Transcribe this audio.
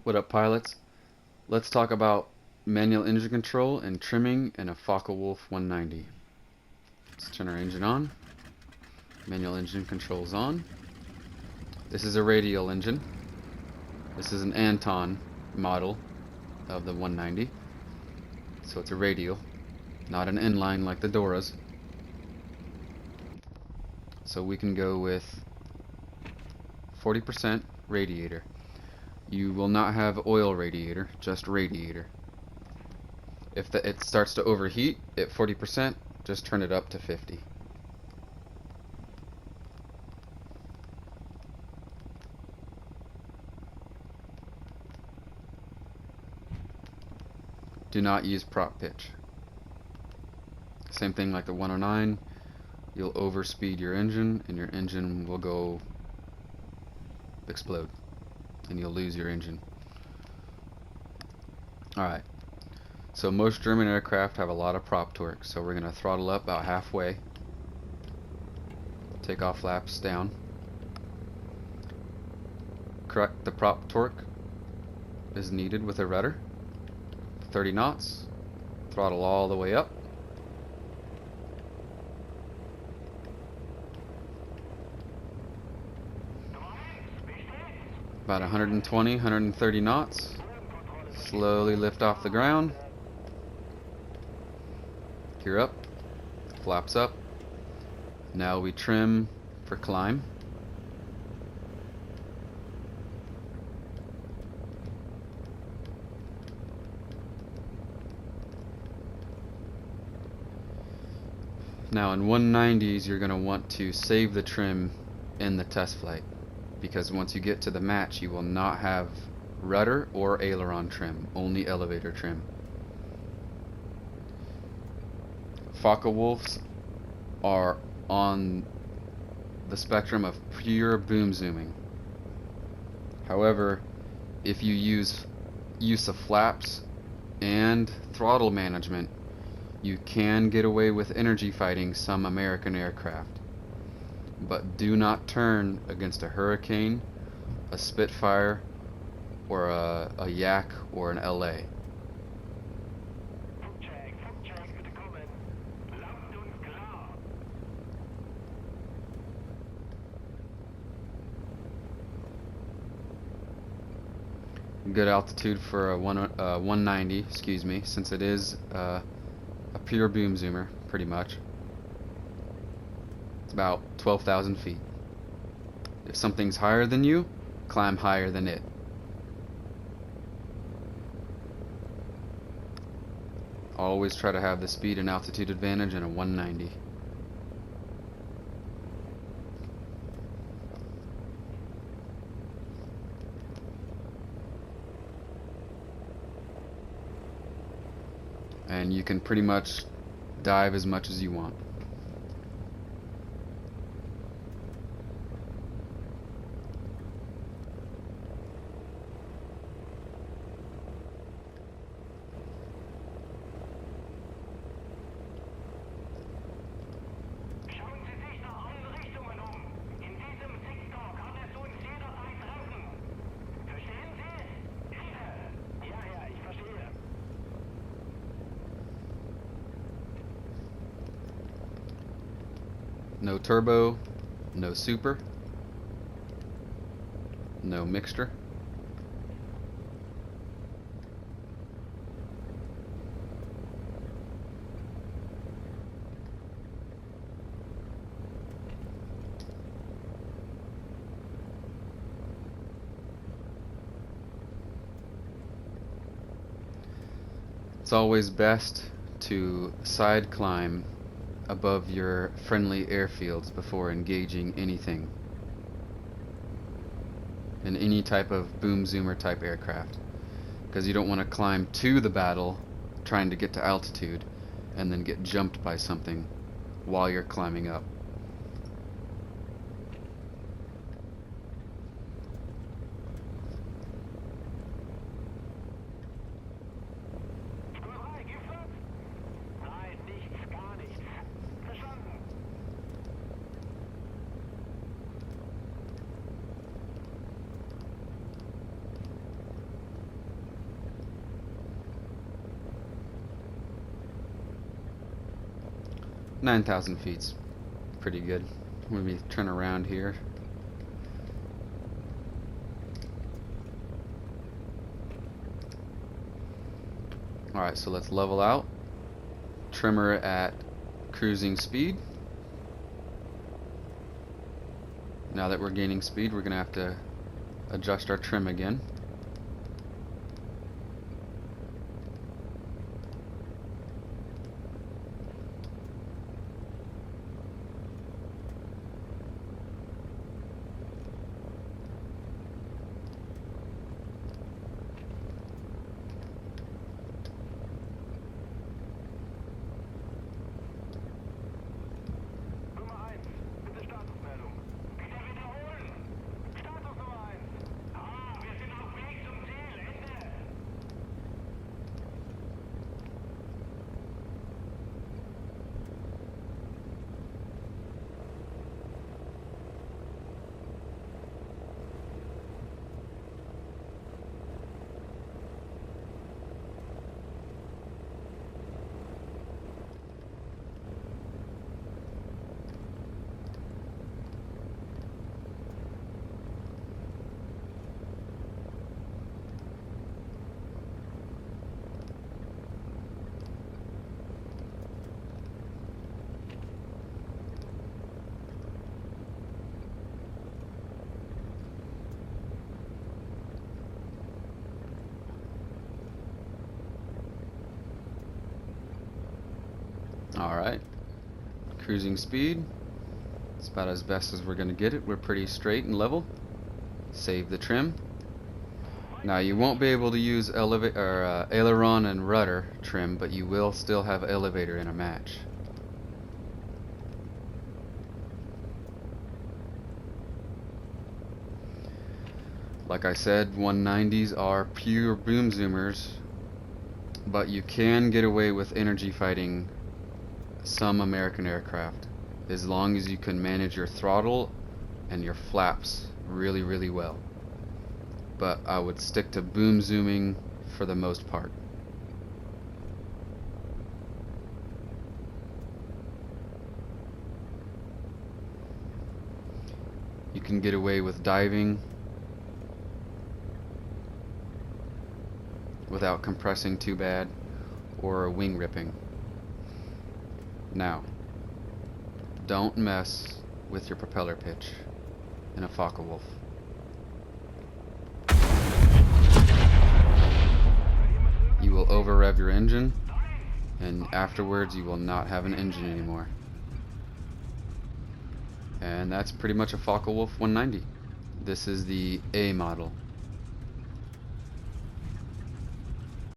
What up, pilots? Let's talk about manual engine control and trimming in a Focke-Wulf 190. Let's turn our engine on. Manual engine controls on. This is a radial engine. This is an Anton model of the 190. So it's a radial, not an inline like the Doras. So we can go with 40% radiator. You will not have oil radiator, just radiator. If it starts to overheat at 40%, just turn it up to 50. Do not use prop pitch. Same thing like the 109. You'll overspeed your engine and your engine will go explode and you'll lose your engine. Alright, so most German aircraft have a lot of prop torque, so we're going to throttle up about halfway, take off flaps down, correct the prop torque is needed with a rudder, 30 knots, throttle all the way up, about 120, 130 knots. Slowly lift off the ground. Gear up. Flaps up. Now we trim for climb. Now in 190s you're going to want to save the trim in the test flight, because once you get to the match you will not have rudder or aileron trim, only elevator trim. Focke-Wulfs are on the spectrum of pure boom zooming. However, if you use of flaps and throttle management, you can get away with energy fighting some American aircraft. But do not turn against a Hurricane, a Spitfire, or a Yak or an LA. Good altitude for a 190, excuse me, since it is a pure boom zoomer, pretty much. It's about 12,000 feet. If something's higher than you, climb higher than it. Always try to have the speed and altitude advantage in a 190. And you can pretty much dive as much as you want. No turbo, no super, no mixture. It's always best to side climb above your friendly airfields before engaging anything in any type of boom zoomer type aircraft, because you don't want to climb to the battle trying to get to altitude and then get jumped by something while you're climbing up. 9,000 feet's pretty good. Let me turn around here. Alright, so let's level out. Trimmer at cruising speed. Now that we're gaining speed, we're going to have to adjust our trim again. Alright, cruising speed. It's about as best as we're going to get it. We're pretty straight and level. Save the trim. Now you won't be able to use aileron and rudder trim, but you will still have elevator in a match. Like I said, 190s are pure boom zoomers, but you can get away with energy fighting some American aircraft as long as you can manage your throttle and your flaps really well. But I would stick to boom zooming for the most part. You can get away with diving without compressing too bad or wing ripping. Now, don't mess with your propeller pitch in a Focke-Wulf. You will over rev your engine, and afterwards you will not have an engine anymore. And that's pretty much a Focke-Wulf 190. This is the A model.